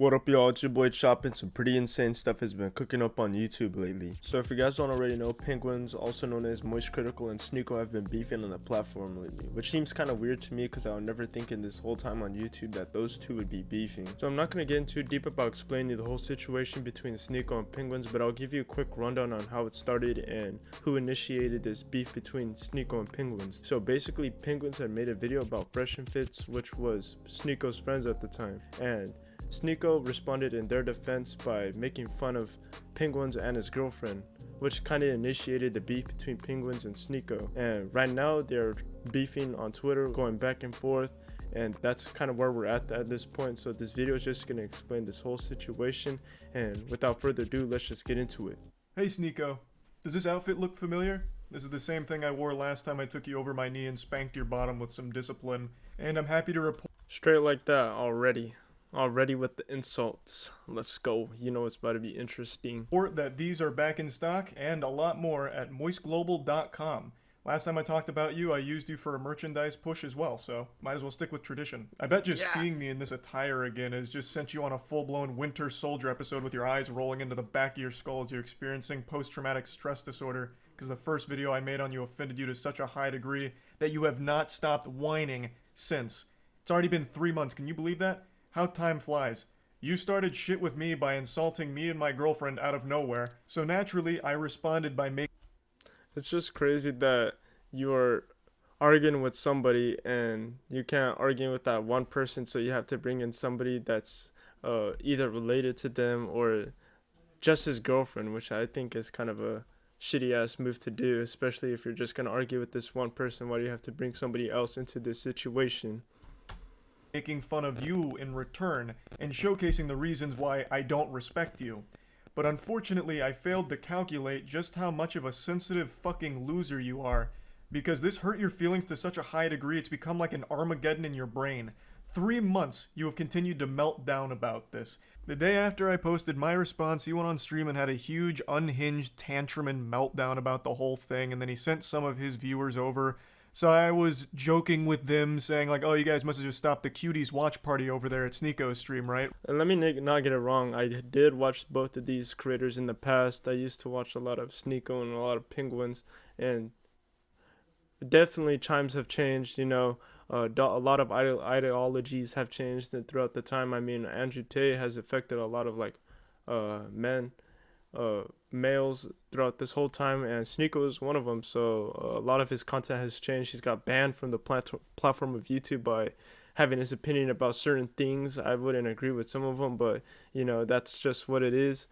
What up, y'all? It's your boy Choppin'. Some pretty insane stuff has been cooking up on YouTube lately. So if you guys don't already know, Penguins, also known as Moist Critical, and Sneako have been beefing on the platform lately, which seems kind of weird to me because I was never thinking this whole time on YouTube that those two would be beefing. So I'm not going to get too deep about explaining the whole situation between Sneako and Penguins, but I'll give you a quick rundown on how it started and who initiated this beef between Sneako and Penguins. So basically, Penguins had made a video about Fresh and Fits, which was Sneako's friends at the time, and Sneako responded in their defense by making fun of Penguins and his girlfriend, which kind of initiated the beef between Penguins and Sneako. And right now they're beefing on Twitter, going back and forth, and that's kind of where we're at this point. So this video is just going to explain this whole situation, and without further ado, let's just get into it. Hey Sneako, does this outfit look familiar? This is the same thing I wore last time I took you over my knee and spanked your bottom with some discipline, and I'm happy to report— Straight like that already with the insults. Let's go. You know it's about to be interesting. that these are back in stock and a lot more at moistglobal.com. Last time I talked about you, I used you for a merchandise push as well, so might as well stick with tradition. I bet just seeing me in this attire again has just sent you on a full-blown Winter Soldier episode with your eyes rolling into the back of your skull as you're experiencing post-traumatic stress disorder, because the first video I made on you offended you to such a high degree that you have not stopped whining since. It's already been 3 months, can you believe that? How time flies. You started shit with me by insulting me and my girlfriend out of nowhere, so naturally I responded by making— It's just crazy that you are arguing with somebody and you can't argue with that one person, so you have to bring in somebody that's either related to them or just his girlfriend, which I think is kind of a shitty ass move to do, especially if you're just gonna argue with this one person. Why do you have to bring somebody else into this situation? Making fun of you in return and showcasing the reasons why I don't respect you. But unfortunately, I failed to calculate just how much of a sensitive fucking loser you are, because this hurt your feelings to such a high degree it's become like an Armageddon in your brain. 3 months you have continued to melt down about this. The day after I posted my response, he went on stream and had a huge unhinged tantrum and meltdown about the whole thing, and then he sent some of his viewers over. So I was joking with them, saying like, oh, you guys must have just stopped the cuties watch party over there at Sneako's stream, right? And let me not get it wrong, I did watch both of these creators in the past. I used to watch a lot of Sneako and a lot of Penguins, and definitely times have changed, you know. A lot of ideologies have changed throughout the time. I mean, Andrew Tate has affected a lot of like males throughout this whole time, and Sneako is one of them. So a lot of his content has changed. He's got banned from the platform of YouTube by having his opinion about certain things. I wouldn't agree with some of them, but you know, that's just what it is.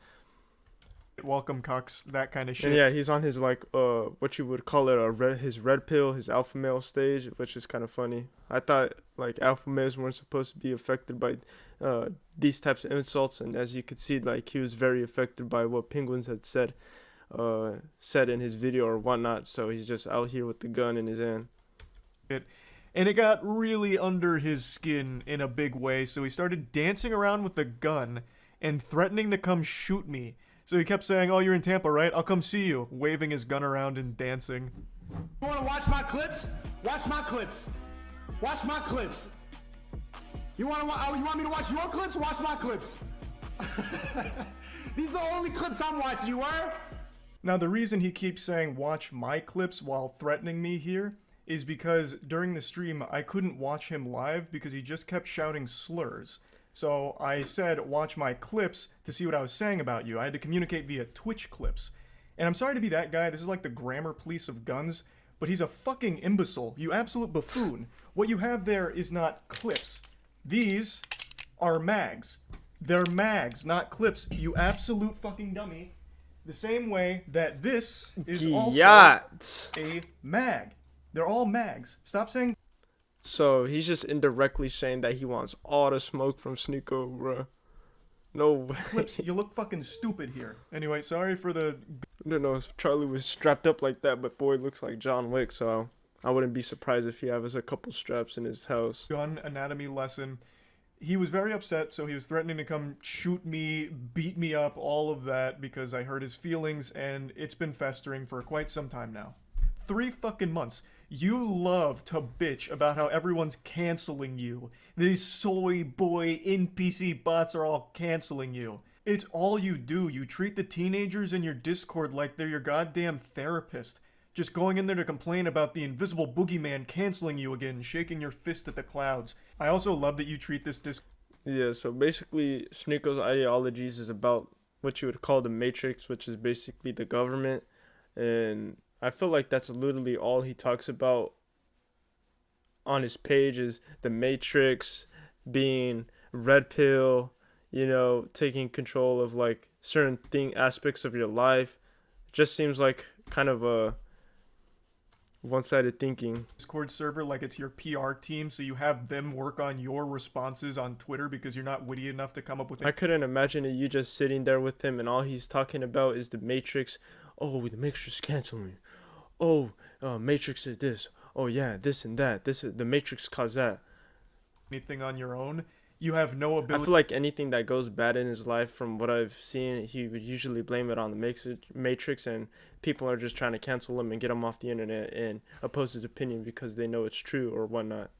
Welcome cucks, that kind of shit. And yeah, he's on his like what you would call it, his red pill, his alpha male stage, which is kind of funny. I thought like alpha males weren't supposed to be affected by these types of insults, and as you could see, like he was very affected by what Penguins had said in his video or whatnot. So he's just out here with the gun in his hand. And it got really under his skin in a big way, so he started dancing around with the gun and threatening to come shoot me. So he kept saying, oh, you're in Tampa, right? I'll come see you, waving his gun around and dancing. You wanna watch my clips? Watch my clips. Watch my clips. You want me to watch your clips? Watch my clips. These are the only clips I'm watching, you were? Now, the reason he keeps saying watch my clips while threatening me here is because during the stream, I couldn't watch him live because he just kept shouting slurs. So I said, watch my clips to see what I was saying about you. I had to communicate via Twitch clips. And I'm sorry to be that guy, this is like the grammar police of guns, but he's a fucking imbecile, you absolute buffoon. What you have there is not clips. These are mags. They're mags, not clips, you absolute fucking dummy. The same way that this is also a mag. They're all mags. Stop saying— So he's just indirectly saying that he wants all the smoke from Sneako, bro. No way. Clips, you look fucking stupid here. Anyway, sorry for the— I don't know if Charlie was strapped up like that, but boy looks like John Wick, so I wouldn't be surprised if he has a couple straps in his house. Gun anatomy lesson. He was very upset, so he was threatening to come shoot me, beat me up, all of that, because I hurt his feelings, and it's been festering for quite some time now. 3 fucking months. You love to bitch about how everyone's canceling you. These soy boy NPC bots are all canceling you. It's all you do. You treat the teenagers in your Discord like they're your goddamn therapist. Just going in there to complain about the invisible boogeyman canceling you again, shaking your fist at the clouds. I also love that you treat this Yeah, so basically, Sneako's ideologies is about what you would call the Matrix, which is basically the government. And I feel like that's literally all he talks about on his page is the Matrix, being red pill, taking control of like certain aspects of your life. It just seems like kind of a one-sided thinking. Discord server like it's your PR team, so you have them work on your responses on Twitter because you're not witty enough to come up with it. I couldn't imagine you just sitting there with him and all he's talking about is the Matrix. Oh, the Matrix canceled me. Oh, Matrix did this. Oh yeah, this and that. The Matrix caused that. Anything on your own. You have no I ability. feel like anything that goes bad in his life, from what I've seen, he would usually blame it on the Matrix, and people are just trying to cancel him and get him off the internet and oppose his opinion because they know it's true or whatnot.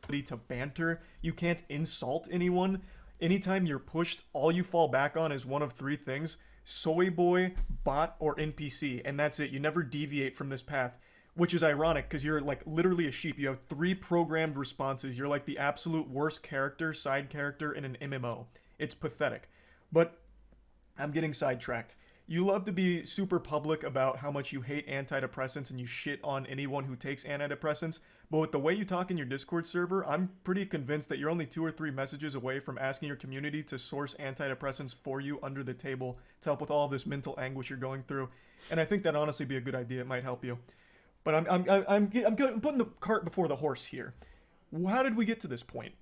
To banter. You can't insult anyone. Anytime you're pushed, all you fall back on is one of three things: soy boy, bot, or NPC, and that's it. You never deviate from this path, which is ironic because you're like literally a sheep. You have 3 programmed responses. You're like the absolute worst side character in an MMO. It's pathetic. But I'm getting sidetracked. You love to be super public about how much you hate antidepressants and you shit on anyone who takes antidepressants, but with the way you talk in your Discord server, I'm pretty convinced that you're only 2 or 3 messages away from asking your community to source antidepressants for you under the table to help with all of this mental anguish you're going through. And I think that'd honestly be a good idea. It might help you. But I'm putting the cart before the horse here. How did we get to this point?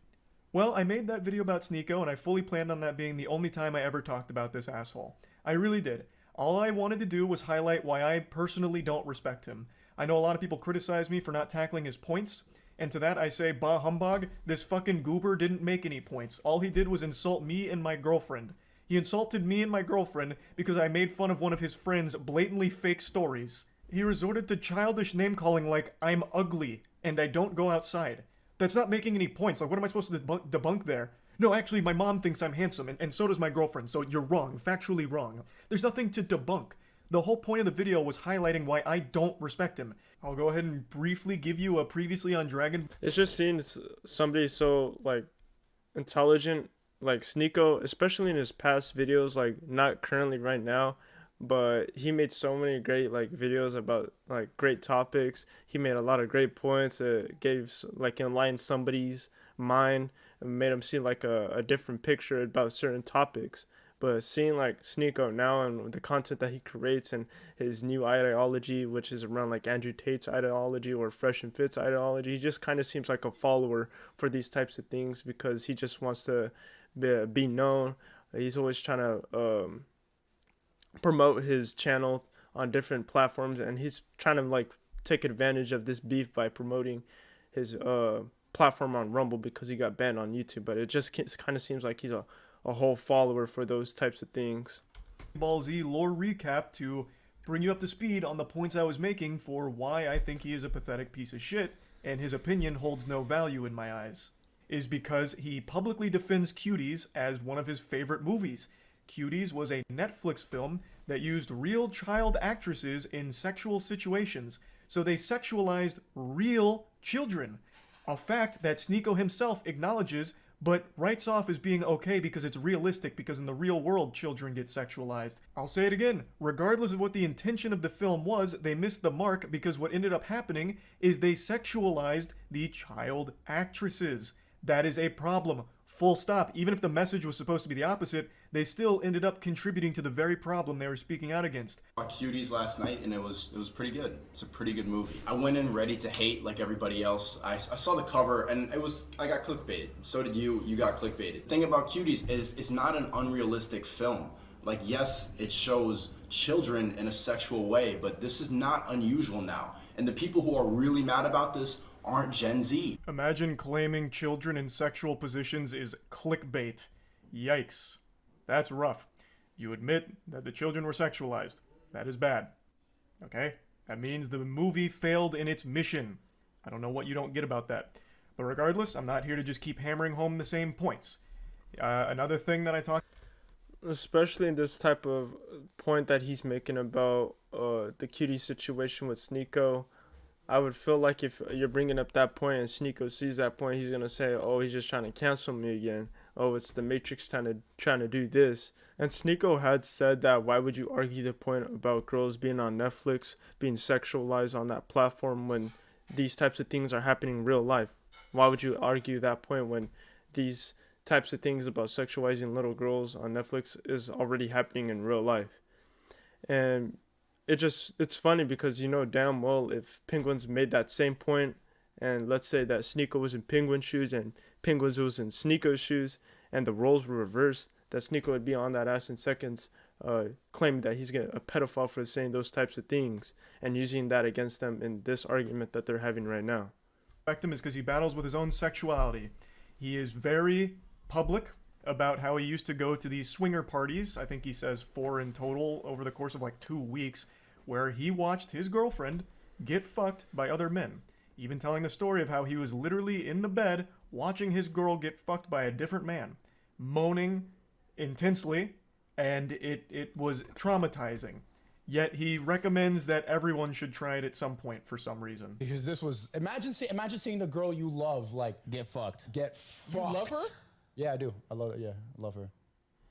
Well, I made that video about Sneako, and I fully planned on that being the only time I ever talked about this asshole. I really did. All I wanted to do was highlight why I personally don't respect him. I know a lot of people criticize me for not tackling his points, and to that I say, bah humbug, this fucking goober didn't make any points. All he did was insult me and my girlfriend. He insulted me and my girlfriend because I made fun of one of his friend's blatantly fake stories. He resorted to childish name-calling like, I'm ugly, and I don't go outside. That's not making any points. Like, what am I supposed to debunk there? No, actually, my mom thinks I'm handsome, and so does my girlfriend, so you're wrong, factually wrong. There's nothing to debunk. The whole point of the video was highlighting why I don't respect him. I'll go ahead and briefly give you a previously on Dragon. It's just seeing somebody so, like, intelligent, like Sneako, especially in his past videos, like, not currently right now, but he made so many great like videos about like great topics. He made a lot of great points. Gave like enlightened somebody's mind and made him see like a different picture about certain topics. But seeing like Sneako now and the content that he creates and his new ideology, which is around like Andrew Tate's ideology or Fresh and Fit's ideology, he just kind of seems like a follower for these types of things because he just wants to be known. He's always trying to promote his channel on different platforms, and he's trying to like take advantage of this beef by promoting his platform on Rumble because he got banned on YouTube. But it just kind of seems like he's a whole follower for those types of things. Ball Z lore recap to bring you up to speed on the points I was making for why I think he is a pathetic piece of shit and his opinion holds no value in my eyes. Is because he publicly defends Cuties as one of his favorite movies. Cuties was a Netflix film that used real child actresses in sexual situations, so they sexualized real children. A fact that Sneako himself acknowledges, but writes off as being okay because it's realistic, because in the real world children get sexualized. I'll say it again, regardless of what the intention of the film was, they missed the mark because what ended up happening is they sexualized the child actresses. That is a problem. Full stop. Even if the message was supposed to be the opposite, they still ended up contributing to the very problem they were speaking out against. I saw Cuties last night and it was pretty good. It's a pretty good movie. I went in ready to hate like everybody else. I saw the cover and I got clickbaited. So did you. You got clickbaited. The thing about Cuties is it's not an unrealistic film. Like, yes, it shows children in a sexual way, but this is not unusual now. And the people who are really mad about this aren't Gen Z. Imagine claiming children in sexual positions is clickbait. Yikes. That's rough. You admit that the children were sexualized. That is bad. Okay? That means the movie failed in its mission. I don't know what you don't get about that. But regardless, I'm not here to just keep hammering home the same points. Another thing that I talked, especially in this type of point that he's making about the cutie situation with Sneako, I would feel like if you're bringing up that point and Sneako sees that point, he's gonna say, "Oh, he's just trying to cancel me again. Oh, it's the Matrix trying to do this." And Sneako had said that why would you argue the point about girls being on Netflix, being sexualized on that platform when these types of things are happening in real life? Why would you argue that point when these types of things about sexualizing little girls on Netflix is already happening in real life? And it's funny because you know damn well if Penguins made that same point, and let's say that Sneako was in Penguin shoes and Penguins was in Sneako's shoes and the roles were reversed, that Sneako would be on that ass in seconds, claiming that he's a pedophile for saying those types of things and using that against them in this argument that they're having right now. him is because he battles with his own sexuality. He is very public about how he used to go to these swinger parties. I think he says 4 in total over the course of like 2 weeks, where he watched his girlfriend get fucked by other men. Even telling the story of how he was literally in the bed watching his girl get fucked by a different man, moaning intensely, and it was traumatizing. Yet he recommends that everyone should try it at some point for some reason. Because this was imagine seeing the girl you love like Get fucked. get fucked. You love her? Yeah, I do. I love I love her.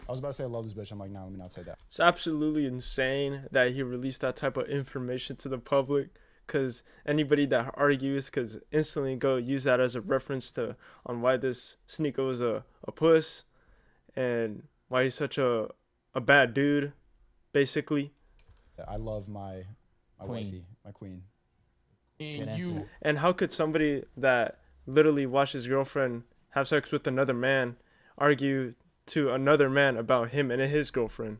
I was about to say I love this bitch. I'm like, nah, let me not say that. It's absolutely insane that he released that type of information to the public, because anybody that argues could instantly go use that as a reference to on why this Sneako is a puss and why he's such a bad dude, basically. I love my Queen. wifey, my queen. And Good you, answer. And how could somebody that literally watched his girlfriend have sex with another man argue to another man about him and his girlfriend?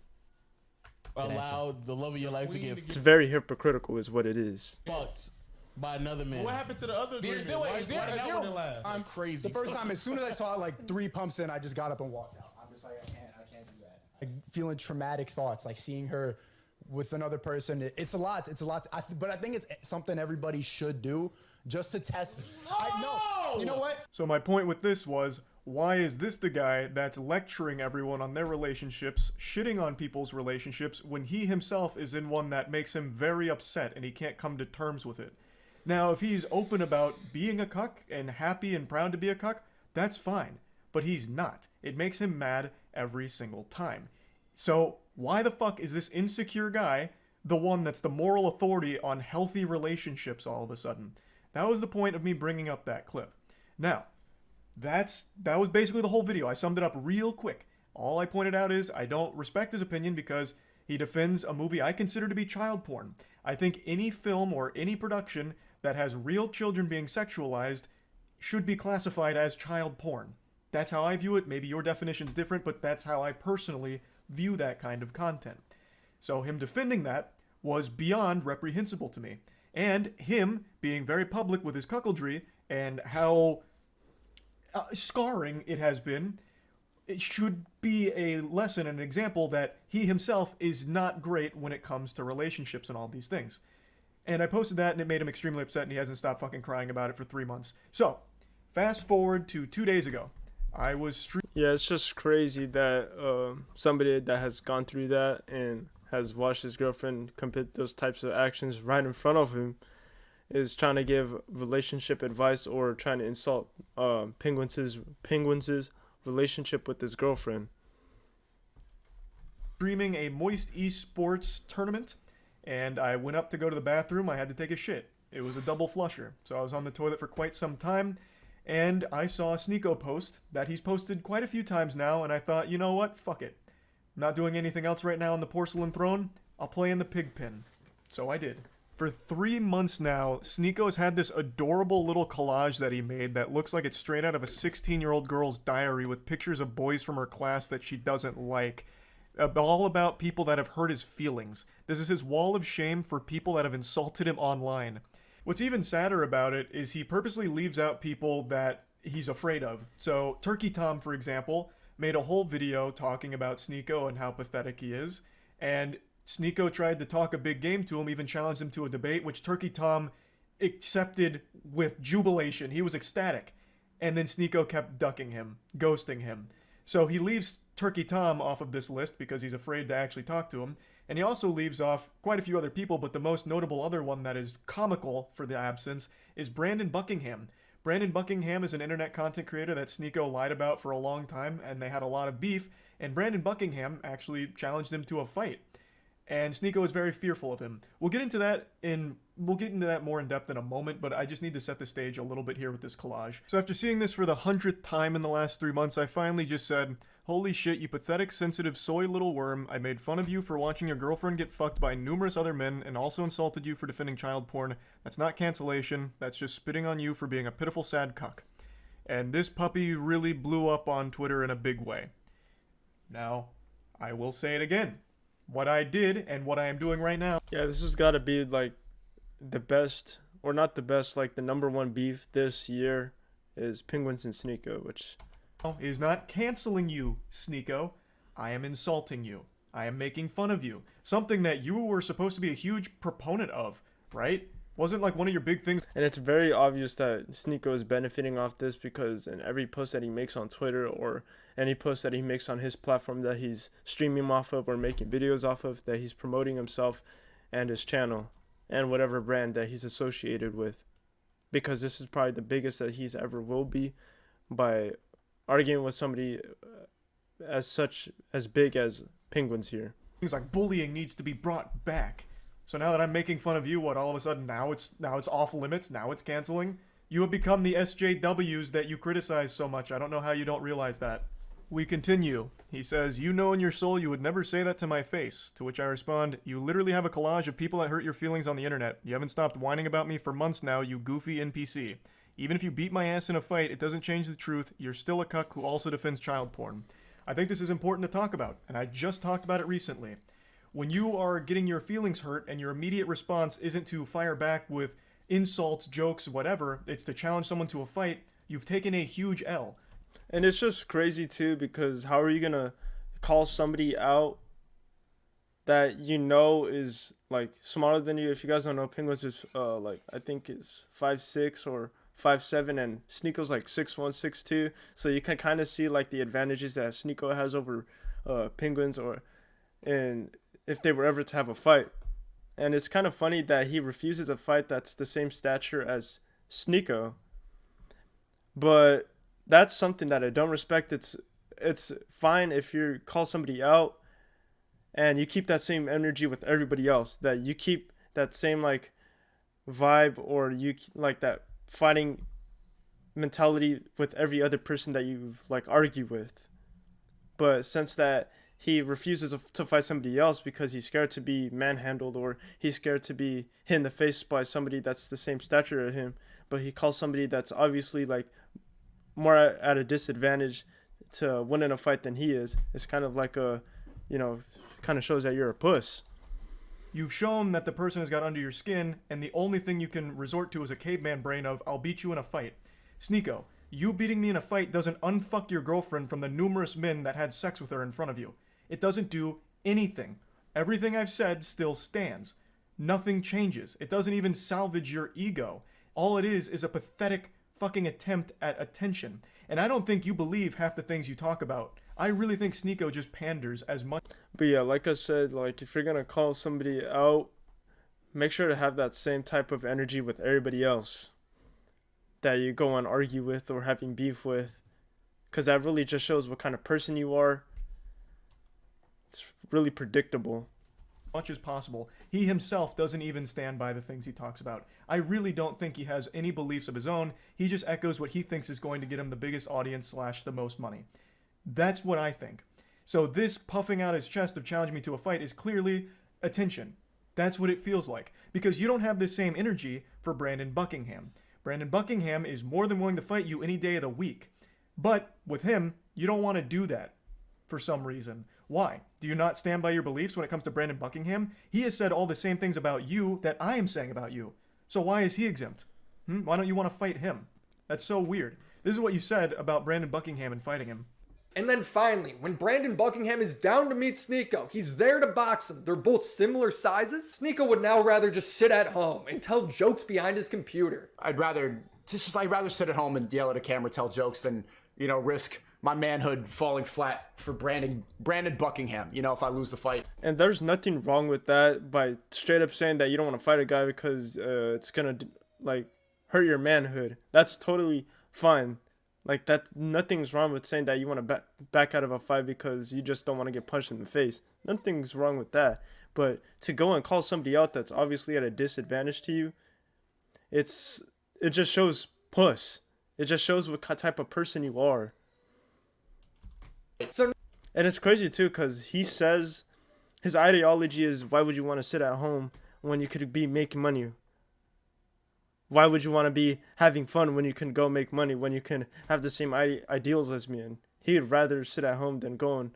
allow the love of your life to get It's very hypocritical is what it is. fucked by another man. What happened to the other agreement? Why that wouldn't last? I'm crazy. The first time, as soon as I saw it, like 3 pumps in, I just got up and walked out. I'm just like, I can't do that. Like feeling traumatic thoughts, like seeing her with another person. It's a lot. But I think it's something everybody should do just to test. You know what? So my point with this was, why is this the guy that's lecturing everyone on their relationships, shitting on people's relationships, when he himself is in one that makes him very upset and he can't come to terms with it? Now, if he's open about being a cuck and happy and proud to be a cuck, that's fine. But he's not. It makes him mad every single time. So why the fuck is this insecure guy the one that's the moral authority on healthy relationships all of a sudden? That was the point of me bringing up that clip. Now, that was basically the whole video. I summed it up real quick. All I pointed out is I don't respect his opinion because he defends a movie I consider to be child porn. I think any film or any production that has real children being sexualized should be classified as child porn. That's how I view it. Maybe your definition's different, but that's how I personally view that kind of content. So him defending that was beyond reprehensible to me. And him being very public with his cuckoldry and how scarring it has been, it should be a lesson and an example that he himself is not great when it comes to relationships and all these things. And I posted that and it made him extremely upset and he hasn't stopped fucking crying about it for 3 months. So, fast forward to 2 days ago. I was Yeah, it's just crazy that somebody that has gone through that and has watched his girlfriend commit those types of actions right in front of him is trying to give relationship advice or trying to insult Penguins' relationship with his girlfriend. streaming a Moist Esports tournament, and I went up to go to the bathroom. I had to take a shit. It was a double flusher, so I was on the toilet for quite some time, and I saw a Sneako post that he's posted quite a few times now, and I thought, you know what? Fuck it. I'm not doing anything else right now on the porcelain throne. I'll play in the pig pen. So I did. For 3 months now, Sneako's had this adorable little collage that he made that looks like it's straight out of a 16-year-old girl's diary with pictures of boys from her class that she doesn't like. All about people that have hurt his feelings. This is his wall of shame for people that have insulted him online. What's even sadder about it is he purposely leaves out people that he's afraid of. So Turkey Tom, for example, made a whole video talking about Sneako and how pathetic he is. And Sneako tried to talk a big game to him, even challenged him to a debate, which Turkey Tom accepted with jubilation. He was ecstatic. And then Sneako kept ducking him, ghosting him. So he leaves Turkey Tom off of this list because he's afraid to actually talk to him. And he also leaves off quite a few other people, but the most notable other one that is comical for the absence is Brandon Buckingham. Brandon Buckingham is an internet content creator that Sneako lied about for a long time, and they had a lot of beef, and Brandon Buckingham actually challenged him to a fight. And Sneako is very fearful of him. We'll get into that more in depth in a moment, but I just need to set the stage a little bit here with this collage. So after seeing this for the 100th time in the last 3 months, I finally just said, "Holy shit, you pathetic, sensitive, soy little worm. I made fun of you for watching your girlfriend get fucked by numerous other men and also insulted you for defending child porn. That's not cancellation. That's just spitting on you for being a pitiful, sad cuck." And this puppy really blew up on Twitter in a big way. Now, I will say it again. What I did and what I am doing right now. Yeah, this has got to be like the best, or not the best, like the #1 beef this year is Penguins and Sneako, which is not canceling you, Sneako. I am insulting you. I am making fun of you. Something that you were supposed to be a huge proponent of, right? Wasn't like one of your big things. And it's very obvious that Sneako is benefiting off this because in every post that he makes on Twitter or any post that he makes on his platform that he's streaming off of or making videos off of, that he's promoting himself and his channel and whatever brand that he's associated with. Because this is probably the biggest that he's ever will be by arguing with somebody as big as Penguins here. Things like bullying needs to be brought back. So now that I'm making fun of you, what, all of a sudden now it's off limits, now it's canceling? You have become the SJWs that you criticize so much. I don't know how you don't realize that. We continue. He says, "You know in your soul you would never say that to my face." To which I respond, "You literally have a collage of people that hurt your feelings on the internet. You haven't stopped whining about me for months now, you goofy NPC. Even if you beat my ass in a fight, it doesn't change the truth. You're still a cuck who also defends child porn." I think this is important to talk about, and I just talked about it recently. When you are getting your feelings hurt and your immediate response isn't to fire back with insults, jokes, whatever, it's to challenge someone to a fight, you've taken a huge L. And it's just crazy too, because how are you gonna call somebody out that you know is like smaller than you? If you guys don't know, Penguins is like I think is 5'6" or 5'7", and Sneako's like 6'1", 6'2". So you can kind of see like the advantages that Sneako has over Penguins, and if they were ever to have a fight. And it's kind of funny that he refuses a fight that's the same stature as Sneako. But that's something that I don't respect. It's fine if you call somebody out and you keep that same energy with everybody else, that you keep that same like vibe, or you like that fighting mentality with every other person that you've like argued with. But since that he refuses to fight somebody else because he's scared to be manhandled, or he's scared to be hit in the face by somebody that's the same stature as him, but he calls somebody that's obviously like more at a disadvantage to win in a fight than he is. It's kind of like kind of shows that you're a puss. You've shown that the person has got under your skin, and the only thing you can resort to is a caveman brain of, "I'll beat you in a fight." Sneako, you beating me in a fight doesn't unfuck your girlfriend from the numerous men that had sex with her in front of you. It doesn't do anything. Everything I've said still stands. Nothing changes. It doesn't even salvage your ego. All it is a pathetic fucking attempt at attention. And I don't think you believe half the things you talk about. I really think Sneako just panders as much. But yeah, like I said, like if you're gonna call somebody out, make sure to have that same type of energy with everybody else that you go and argue with or having beef with, because that really just shows what kind of person you are. It's really predictable. Much as possible. He himself doesn't even stand by the things he talks about. I really don't think he has any beliefs of his own. He just echoes what he thinks is going to get him the biggest audience / the most money. That's what I think. So this puffing out his chest of challenging me to a fight is clearly attention. That's what it feels like. Because you don't have the same energy for Brandon Buckingham. Brandon Buckingham is more than willing to fight you any day of the week. But with him, you don't want to do that for some reason. Why? Do you not stand by your beliefs when it comes to Brandon Buckingham? He has said all the same things about you that I am saying about you. So why is he exempt? Why don't you want to fight him? That's so weird. This is what you said about Brandon Buckingham and fighting him. And then finally, when Brandon Buckingham is down to meet Sneako, he's there to box him. They're both similar sizes. Sneako would now rather just sit at home and tell jokes behind his computer. I'd rather sit at home and yell at a camera, tell jokes than, risk my manhood falling flat for Brandon Buckingham, if I lose the fight. And there's nothing wrong with that by straight up saying that you don't want to fight a guy because it's gonna hurt your manhood. That's totally fine. Like, that, nothing's wrong with saying that you want to back out of a fight because you just don't want to get punched in the face. Nothing's wrong with that. But to go and call somebody out that's obviously at a disadvantage to you, it just shows puss. It just shows what type of person you are. And it's crazy too, because he says his ideology is, why would you want to sit at home when you could be making money? Why would you want to be having fun when you can go make money, when you can have the same ideals as me? And he'd rather sit at home than go and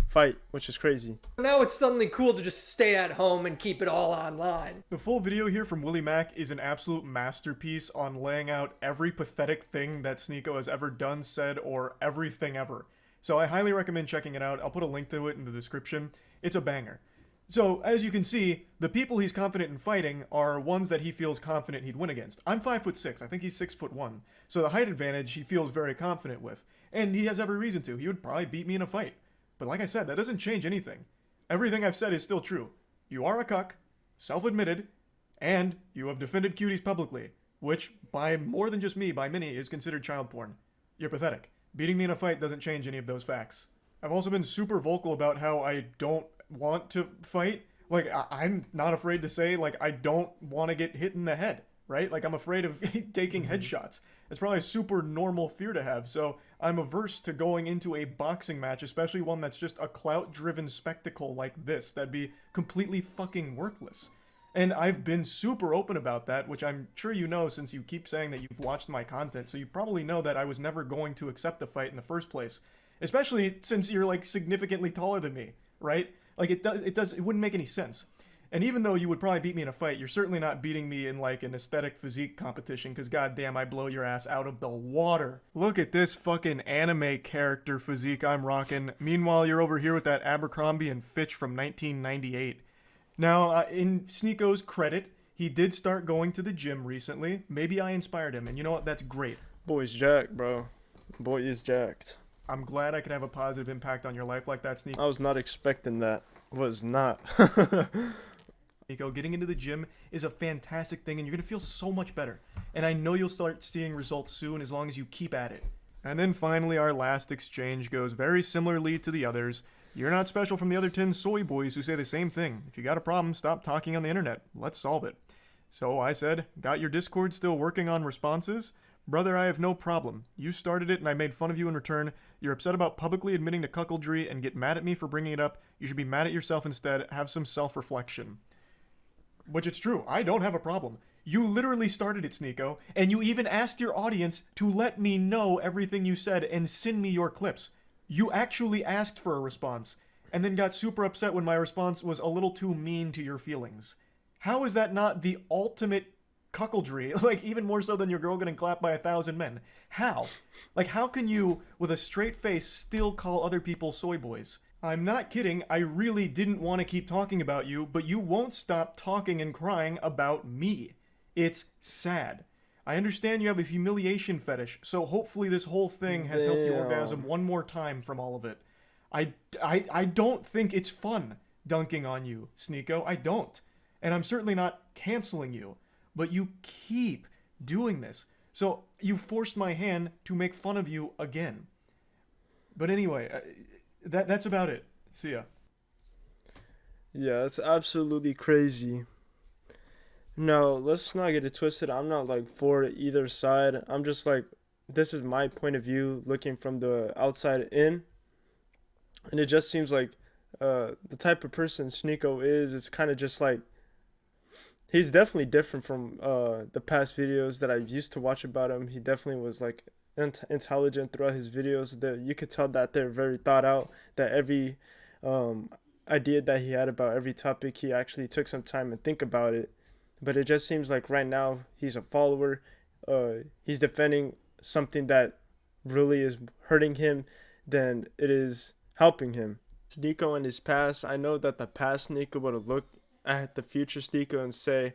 fight, which is crazy. Now it's suddenly cool to just stay at home and keep it all online. The full video here from Willie Mack is an absolute masterpiece on laying out every pathetic thing that Sneako has ever done, said, or everything ever. So I highly recommend checking it out. I'll put a link to it in the description. It's a banger. So, as you can see, the people he's confident in fighting are ones that he feels confident he'd win against. I'm 5'6". I think he's 6'1". So the height advantage he feels very confident with. And he has every reason to. He would probably beat me in a fight. But like I said, that doesn't change anything. Everything I've said is still true. You are a cuck, self-admitted, and you have defended cuties publicly, which, by more than just me, by many, is considered child porn. You're pathetic. Beating me in a fight doesn't change any of those facts. I've also been super vocal about how I don't want to fight. Like, I'm not afraid to say, I don't want to get hit in the head, right? Like, I'm afraid of taking headshots. It's probably a super normal fear to have, so I'm averse to going into a boxing match, especially one that's just a clout-driven spectacle like this. That'd be completely fucking worthless. And I've been super open about that, which I'm sure you know since you keep saying that you've watched my content, so you probably know that I was never going to accept a fight in the first place. Especially since you're, significantly taller than me, right? It wouldn't make any sense. And even though you would probably beat me in a fight, you're certainly not beating me in, an aesthetic physique competition, because goddamn, I blow your ass out of the water. Look at this fucking anime character physique I'm rocking. Meanwhile, you're over here with that Abercrombie and Fitch from 1998. Now, in Sneako's credit, he did start going to the gym recently. Maybe I inspired him, and you know what? That's great. Boy's jacked, bro. Boy is jacked. I'm glad I could have a positive impact on your life like that, Sneako. I was not expecting that. Was not. Sneako, getting into the gym is a fantastic thing, and you're going to feel so much better. And I know you'll start seeing results soon as long as you keep at it. And then finally, our last exchange goes very similarly to the others. You're not special from the other 10 soy boys who say the same thing. If you got a problem, stop talking on the internet. Let's solve it. So I said, got your Discord still working on responses? Brother, I have no problem. You started it and I made fun of you in return. You're upset about publicly admitting to cuckoldry and get mad at me for bringing it up. You should be mad at yourself instead. Have some self-reflection. Which it's true. I don't have a problem. You literally started it, Sneako, and you even asked your audience to let me know everything you said and send me your clips. You actually asked for a response, and then got super upset when my response was a little too mean to your feelings. How is that not the ultimate cuckoldry? Even more so than your girl getting clapped by 1,000 men. How? How can you, with a straight face, still call other people soy boys? I'm not kidding, I really didn't want to keep talking about you, but you won't stop talking and crying about me. It's sad. I understand you have a humiliation fetish, so hopefully this whole thing has helped you orgasm one more time from all of it. I don't think it's fun dunking on you, Sneako. I don't. And I'm certainly not canceling you. But you keep doing this. So you forced my hand to make fun of you again. But anyway, that's about it. See ya. Yeah, it's absolutely crazy. No, let's not get it twisted. I'm not for either side. I'm just this is my point of view looking from the outside in. And it just seems like the type of person Sneako is, it's kind of just he's definitely different from the past videos that I used to watch about him. He definitely was intelligent throughout his videos. That you could tell that they're very thought out, that every idea that he had about every topic, he actually took some time and think about it. But it just seems like right now he's a follower. He's defending something that really is hurting him, than it is helping him. Sneako in his past, I know that the past Sneako would have looked at the future Sneako and say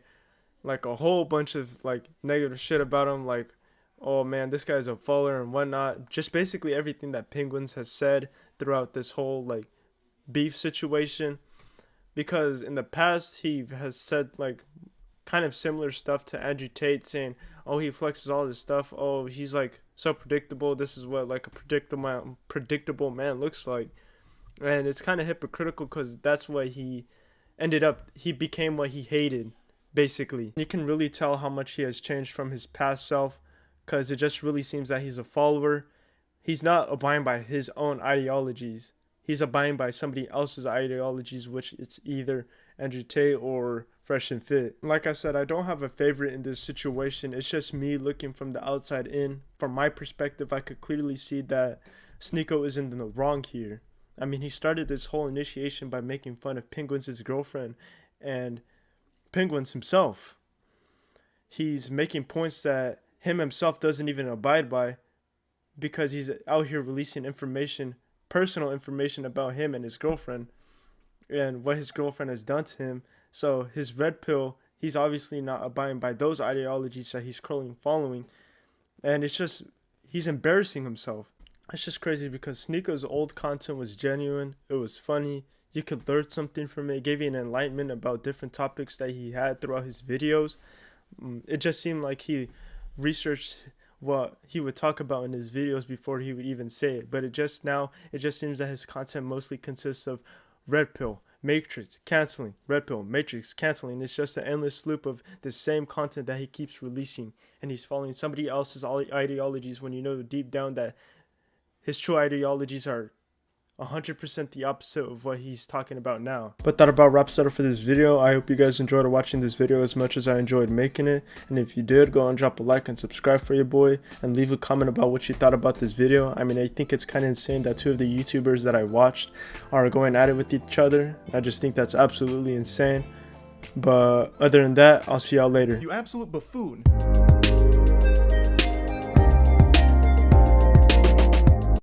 like a whole bunch of like negative shit about him, like, oh man, this guy's a faller and whatnot. Just basically everything that Penguins has said throughout this whole like beef situation. Because in the past he has said like kind of similar stuff to Andrew Tate, saying, oh, he flexes all this stuff, oh, he's like so predictable, this is what like a predictable man looks like. And it's kind of hypocritical because that's what he became what he hated, basically. You can really tell how much he has changed from his past self, because it just really seems that he's a follower. He's not abiding by his own ideologies. He's abiding by somebody else's ideologies, which it's either Andrew Tate or Fresh and Fit. Like I said, I don't have a favorite in this situation. It's just me looking from the outside in. From my perspective, I could clearly see that Sneako is in the wrong here. I mean, he started this whole initiation by making fun of Penguins' girlfriend and Penguins himself. He's making points that him himself doesn't even abide by, because he's out here releasing information, personal information about him and his girlfriend and what his girlfriend has done to him. So his red pill, he's obviously not abiding by those ideologies that he's following. And it's just, he's embarrassing himself. It's just crazy because Sneako's old content was genuine. It was funny. You could learn something from it. It gave you an enlightenment about different topics that he had throughout his videos. It just seemed like he researched what he would talk about in his videos before he would even say it. But it just seems that his content mostly consists of red pill, matrix, canceling, red pill, matrix, canceling. It's just an endless loop of the same content that he keeps releasing. And he's following somebody else's ideologies when you know deep down that his true ideologies are 100% the opposite of what he's talking about now. But that about wraps it up for this video. I hope you guys enjoyed watching this video as much as I enjoyed making it. And if you did, go and drop a like and subscribe for your boy. And leave a comment about what you thought about this video. I mean, I think it's kind of insane that two of the YouTubers that I watched are going at it with each other. I just think that's absolutely insane. But other than that, I'll see y'all later. You absolute buffoon.